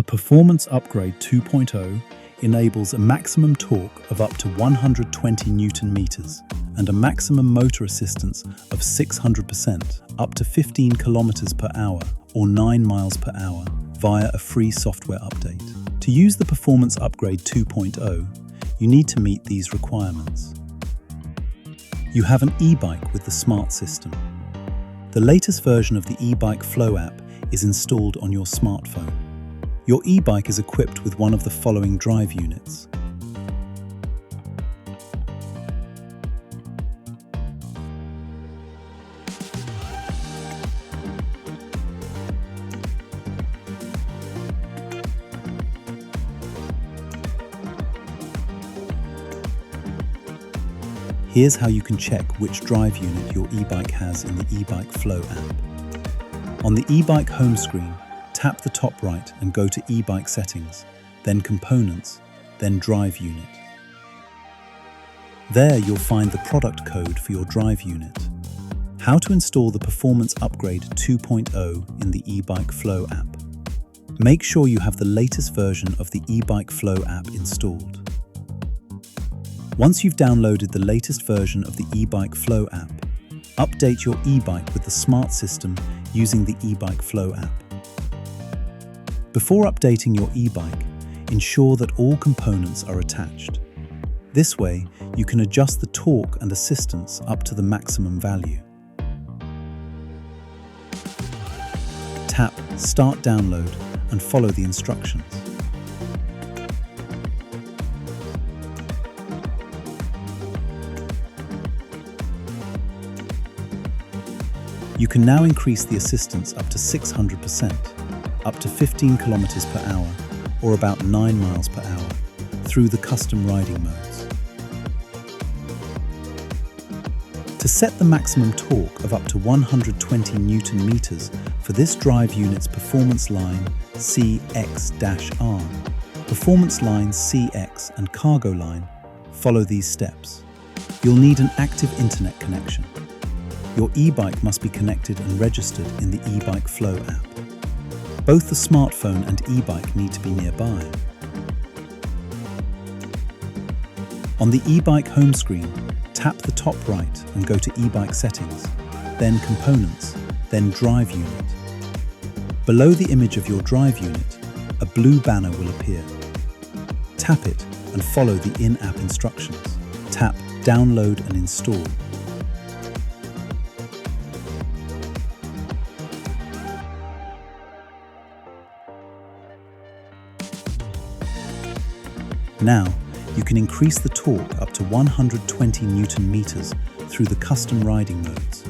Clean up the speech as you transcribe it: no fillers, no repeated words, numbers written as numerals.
The Performance Upgrade 2.0 enables a maximum torque of up to 120 Newton meters and a maximum motor assistance of 600%, up to 15 kilometers per hour or 9 miles per hour via a free software update. To use the Performance Upgrade 2.0, you need to meet these requirements. You have an eBike with the smart system. The latest version of the eBike Flow app is installed on your smartphone. Your eBike is equipped with one of the following drive units. Here's how you can check which drive unit your eBike has in the eBike Flow app. On the eBike home screen, tap the top right and go to eBike settings, then components, then drive unit. There you'll find the product code for your drive unit. How to install the Performance Upgrade 2.0 in the eBike Flow app. Make sure you have the latest version of the eBike Flow app installed. Once you've downloaded the latest version of the eBike Flow app, update your eBike with the smart system using the eBike Flow app. Before updating your eBike, ensure that all components are attached. This way, you can adjust the torque and assistance up to the maximum value. Tap Start Download and follow the instructions. You can now increase the assistance up to 600%, up to 15 kilometers per hour, or about 9 miles per hour, through the custom riding modes. To set the maximum torque of up to 120 Newton meters for this drive unit's performance line CX-R, performance line CX and cargo line, follow these steps. You'll need an active internet connection. Your e-bike must be connected and registered in the eBike Flow app. Both the smartphone and e-bike need to be nearby. On the eBike home screen, tap the top right and go to eBike settings, then components, then drive unit. Below the image of your drive unit, a blue banner will appear. Tap it and follow the in-app instructions. Tap Download and Install. Now, you can increase the torque up to 120 Newton meters through the custom riding modes.